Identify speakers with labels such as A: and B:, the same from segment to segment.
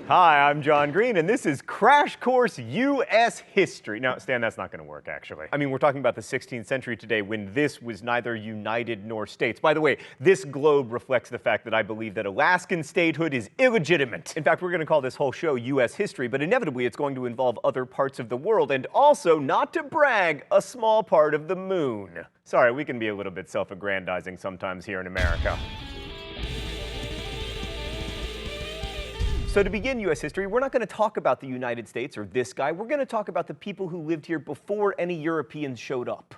A: Hi, I'm John Green, and this is Crash Course U.S. History. Now, Stan, that's not going to work, actually. I mean, we're talking about the 16th century today when this was neither united nor states. By the way, this globe reflects the fact that I believe that Alaskan statehood is illegitimate. In fact, we're going to call this whole show U.S. History, but inevitably it's going to involve other parts of the world, and also, not to brag, a small part of the moon. Sorry, we can be a little bit self-aggrandizing sometimes here in America. So to begin U.S. history, we're not going to talk about the United States or this guy. We're going to talk about the people who lived here before any Europeans showed up.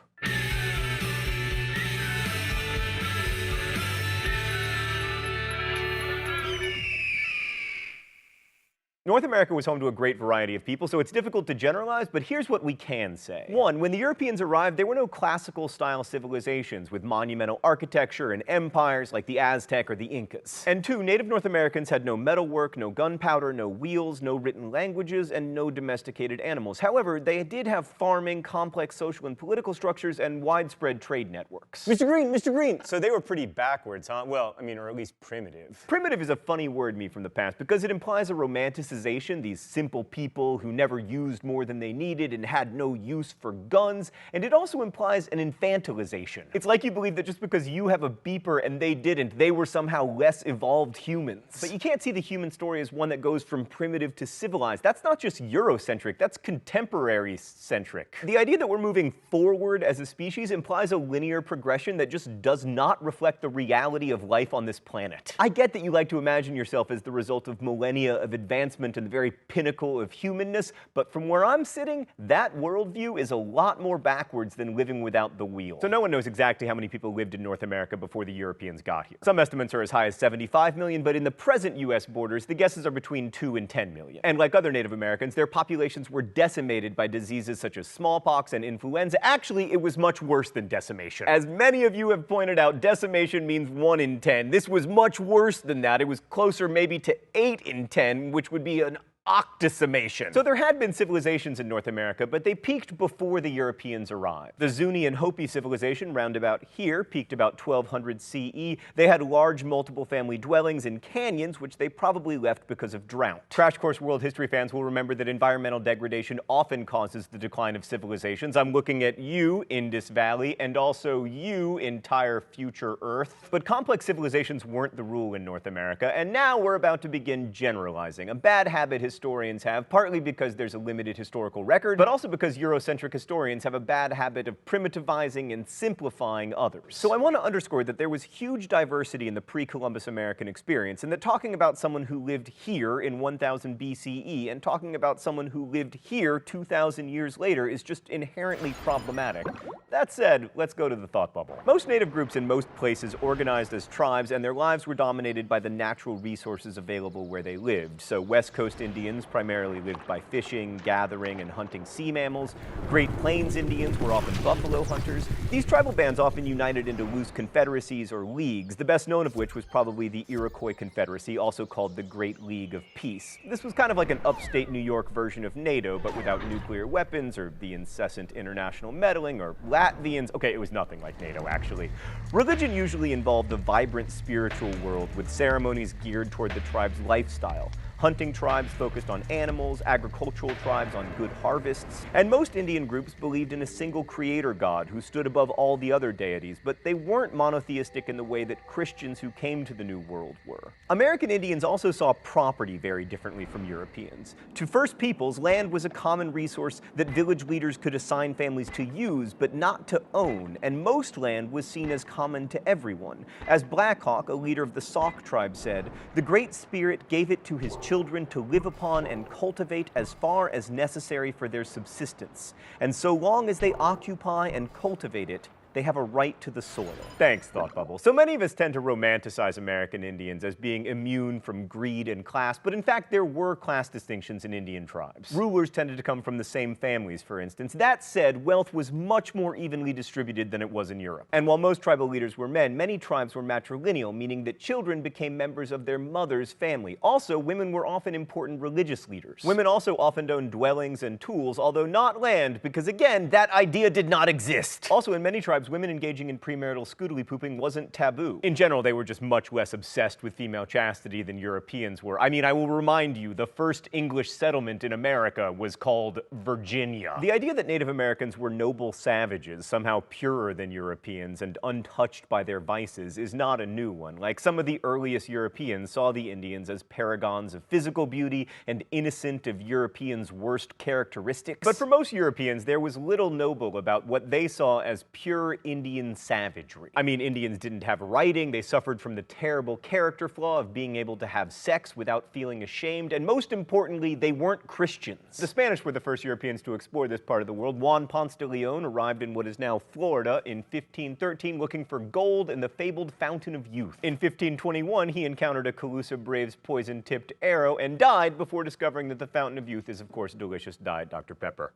A: North America was home to a great variety of people, so it's difficult to generalize, but here's what we can say. One, when the Europeans arrived, there were no classical-style civilizations with monumental architecture and empires like the Aztec or the Incas. And two, native North Americans had no metalwork, no gunpowder, no wheels, no written languages, and no domesticated animals. However, they did have farming, complex social and political structures, and widespread trade networks.
B: Mr. Green, so they were pretty backwards, huh? Well, I mean, or at least primitive.
A: Primitive is a funny word me from the past because it implies a romanticization. These simple people who never used more than they needed and had no use for guns, and it also implies an infantilization. It's like you believe that just because you have a beeper and they didn't, they were somehow less evolved humans. But you can't see the human story as one that goes from primitive to civilized. That's not just Eurocentric, that's contemporary-centric. The idea that we're moving forward as a species implies a linear progression that just does not reflect the reality of life on this planet. I get that you like to imagine yourself as the result of millennia of advancement and the very pinnacle of humanness, but from where I'm sitting, that worldview is a lot more backwards than living without the wheel. So no one knows exactly how many people lived in North America before the Europeans got here. Some estimates are as high as 75 million, but in the present U.S. borders, the guesses are between 2 and 10 million. And like other Native Americans, their populations were decimated by diseases such as smallpox and influenza. Actually, it was much worse than decimation. As many of you have pointed out, decimation means 1 in 10. This was much worse than that. It was closer maybe to 8 in 10, which would be an octodecimation. So there had been civilizations in North America, but they peaked before the Europeans arrived. The Zuni and Hopi civilization, round about here, peaked about 1200 CE. They had large multiple family dwellings in canyons, which they probably left because of drought. Crash Course World History fans will remember that environmental degradation often causes the decline of civilizations. I'm looking at you, Indus Valley, and also you, entire future Earth. But complex civilizations weren't the rule in North America, and now we're about to begin generalizing. A bad habit historians have, partly because there's a limited historical record, but also because Eurocentric historians have a bad habit of primitivizing and simplifying others. So I want to underscore that there was huge diversity in the pre-Columbus American experience, and that talking about someone who lived here in 1000 BCE and talking about someone who lived here 2,000 years later is just inherently problematic. That said, let's go to the thought bubble. Most native groups in most places organized as tribes, and their lives were dominated by the natural resources available where they lived. So West Coast Indians primarily lived by fishing, gathering, and hunting sea mammals. Great Plains Indians were often buffalo hunters. These tribal bands often united into loose confederacies or leagues, the best known of which was probably the Iroquois Confederacy, also called the Great League of Peace. This was kind of like an upstate New York version of NATO, but without nuclear weapons or the incessant international meddling or Latvians. Okay, it was nothing like NATO, actually. Religion usually involved a vibrant spiritual world with ceremonies geared toward the tribe's lifestyle. Hunting tribes focused on animals, agricultural tribes on good harvests, and most Indian groups believed in a single creator god who stood above all the other deities, but they weren't monotheistic in the way that Christians who came to the New World were. American Indians also saw property very differently from Europeans. To First Peoples, land was a common resource that village leaders could assign families to use, but not to own, and most land was seen as common to everyone. As Black Hawk, a leader of the Sauk tribe, said, "The Great Spirit gave it to his children to live upon and cultivate as far as necessary for their subsistence. And so long as they occupy and cultivate it, they have a right to the soil." Thanks, Thought Bubble. So many of us tend to romanticize American Indians as being immune from greed and class, but in fact there were class distinctions in Indian tribes. Rulers tended to come from the same families, for instance. That said, wealth was much more evenly distributed than it was in Europe. And while most tribal leaders were men, many tribes were matrilineal, meaning that children became members of their mother's family. Also, women were often important religious leaders. Women also often owned dwellings and tools, although not land, because again, that idea did not exist. Also, in many tribes, women engaging in premarital scootily pooping wasn't taboo. In general, they were just much less obsessed with female chastity than Europeans were. I mean, I will remind you, the first English settlement in America was called Virginia. The idea that Native Americans were noble savages, somehow purer than Europeans and untouched by their vices, is not a new one. Like, some of the earliest Europeans saw the Indians as paragons of physical beauty and innocent of Europeans' worst characteristics. But for most Europeans, there was little noble about what they saw as pure Indian savagery. I mean, Indians didn't have writing, they suffered from the terrible character flaw of being able to have sex without feeling ashamed, and most importantly, they weren't Christians. The Spanish were the first Europeans to explore this part of the world. Juan Ponce de Leon arrived in what is now Florida in 1513 looking for gold and the fabled Fountain of Youth. In 1521, he encountered a Calusa brave's poison-tipped arrow and died before discovering that the Fountain of Youth is, of course, delicious Diet Dr. Pepper.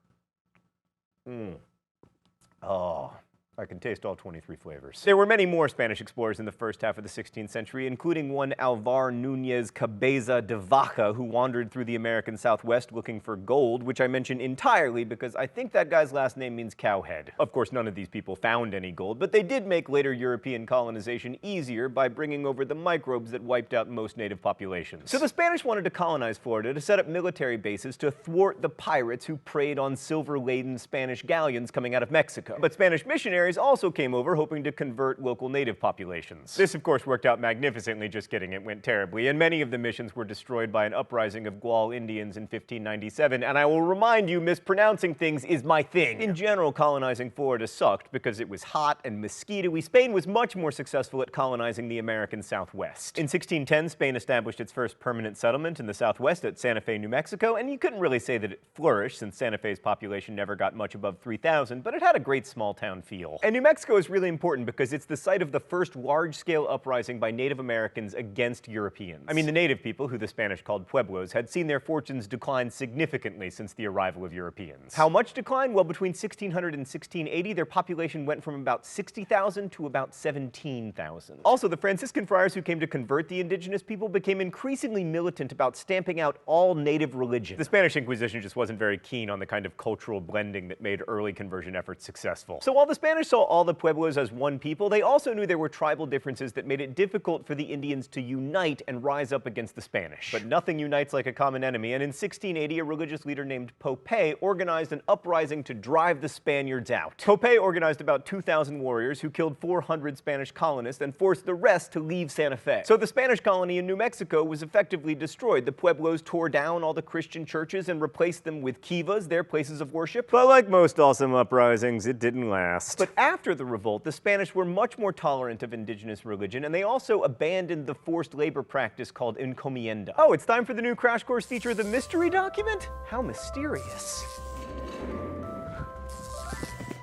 A: Oh, I can taste all 23 flavors. There were many more Spanish explorers in the first half of the 16th century, including one Alvar Núñez Cabeza de Vaca, who wandered through the American Southwest looking for gold, which I mention entirely because I think that guy's last name means cowhead. Of course, none of these people found any gold, but they did make later European colonization easier by bringing over the microbes that wiped out most native populations. So the Spanish wanted to colonize Florida to set up military bases to thwart the pirates who preyed on silver-laden Spanish galleons coming out of Mexico. But Spanish missionaries also came over hoping to convert local native populations. This, of course, worked out magnificently. Just kidding, it went terribly, and many of the missions were destroyed by an uprising of Gual Indians in 1597, and I will remind you, mispronouncing things is my thing. In general, colonizing Florida sucked because it was hot and mosquito-y. Spain was much more successful at colonizing the American Southwest. In 1610, Spain established its first permanent settlement in the Southwest at Santa Fe, New Mexico, and you couldn't really say that it flourished since Santa Fe's population never got much above 3,000, but it had a great small-town feel. And New Mexico is really important because it's the site of the first large-scale uprising by Native Americans against Europeans. I mean, the native people, who the Spanish called Pueblos, had seen their fortunes decline significantly since the arrival of Europeans. How much decline? Well, between 1600 and 1680, their population went from about 60,000 to about 17,000. Also, the Franciscan friars who came to convert the indigenous people became increasingly militant about stamping out all native religion. The Spanish Inquisition just wasn't very keen on the kind of cultural blending that made early conversion efforts successful. So while the Spanish saw all the Pueblos as one people, they also knew there were tribal differences that made it difficult for the Indians to unite and rise up against the Spanish. But nothing unites like a common enemy, and in 1680, a religious leader named Pope organized an uprising to drive the Spaniards out. Pope organized about 2,000 warriors who killed 400 Spanish colonists and forced the rest to leave Santa Fe. So the Spanish colony in New Mexico was effectively destroyed. The Pueblos tore down all the Christian churches and replaced them with kivas, their places of worship. But like most awesome uprisings, it didn't last. But after the revolt, the Spanish were much more tolerant of indigenous religion, and they also abandoned the forced labor practice called encomienda. Oh, it's time for the new Crash Course feature, the mystery document? How mysterious.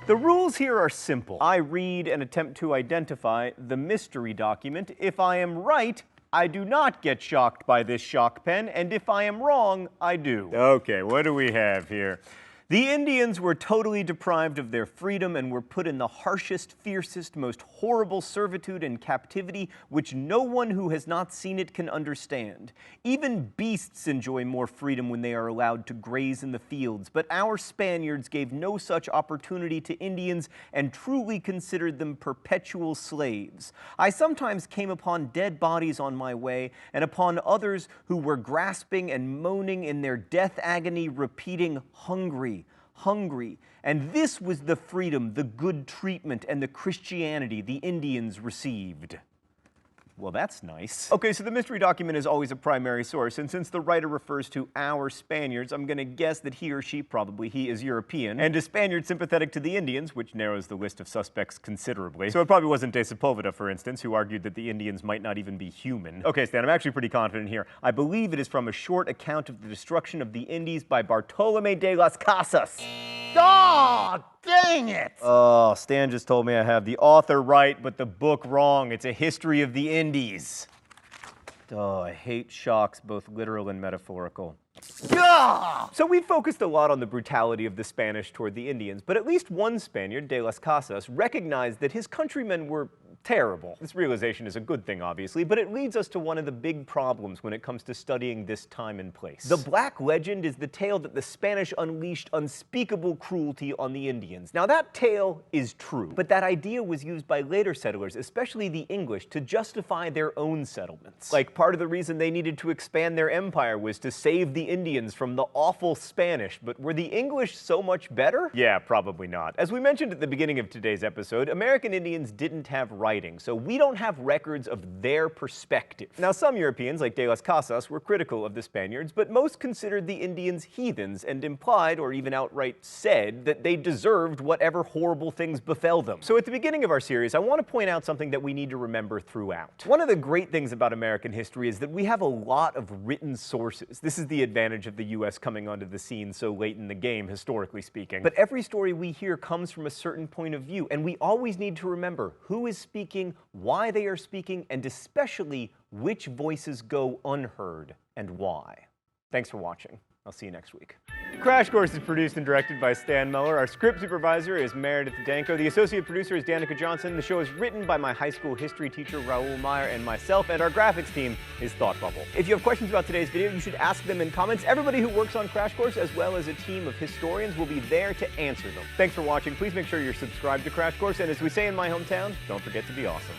A: The rules here are simple. I read and attempt to identify the mystery document. If I am right, I do not get shocked by this shock pen, and if I am wrong, I do. Okay, what do we have here? The Indians were totally deprived of their freedom and were put in the harshest, fiercest, most horrible servitude and captivity, which no one who has not seen it can understand. Even beasts enjoy more freedom when they are allowed to graze in the fields, but our Spaniards gave no such opportunity to Indians and truly considered them perpetual slaves. I sometimes came upon dead bodies on my way, and upon others who were grasping and moaning in their death agony, repeating, "Hungry, hungry." And this was the freedom, the good treatment, and the Christianity the Indians received. Well, that's nice. Okay, so the mystery document is always a primary source, and since the writer refers to our Spaniards, I'm gonna guess that he or she, probably he, is European, and a Spaniard sympathetic to the Indians, which narrows the list of suspects considerably. So it probably wasn't De Sepulveda, for instance, who argued that the Indians might not even be human. Okay, Stan, I'm actually pretty confident here. I believe it is from a short account of the destruction of the Indies by Bartolome de las Casas. Oh, dang it! Oh, Stan just told me I have the author right, but the book wrong. It's a history of the Indies. Oh, I hate shocks, both literal and metaphorical. So we focused a lot on the brutality of the Spanish toward the Indians, but at least one Spaniard, de las Casas, recognized that his countrymen were terrible. This realization is a good thing, obviously, but it leads us to one of the big problems when it comes to studying this time and place. The Black Legend is the tale that the Spanish unleashed unspeakable cruelty on the Indians. Now, that tale is true, but that idea was used by later settlers, especially the English, to justify their own settlements. Like, part of the reason they needed to expand their empire was to save the Indians from the awful Spanish. But were the English so much better? Yeah, probably not. As we mentioned at the beginning of today's episode, American Indians didn't have writing, so we don't have records of their perspective. Now, some Europeans, like De las Casas, were critical of the Spaniards, but most considered the Indians heathens and implied, or even outright said, that they deserved whatever horrible things befell them. So at the beginning of our series, I want to point out something that we need to remember throughout. One of the great things about American history is that we have a lot of written sources. This is the advantage of the US coming onto the scene so late in the game, historically speaking. But every story we hear comes from a certain point of view, and we always need to remember who is speaking, why they are speaking, and especially which voices go unheard and why. Thanks for watching. I'll see you next week. Crash Course is produced and directed by Stan Muller. Our script supervisor is Meredith Danko. The associate producer is Danica Johnson. The show is written by my high school history teacher, Raoul Meyer, and myself, and our graphics team is Thought Bubble. If you have questions about today's video, you should ask them in comments. Everybody who works on Crash Course, as well as a team of historians, will be there to answer them. Thanks for watching. Please make sure you're subscribed to Crash Course, and as we say in my hometown, don't forget to be awesome.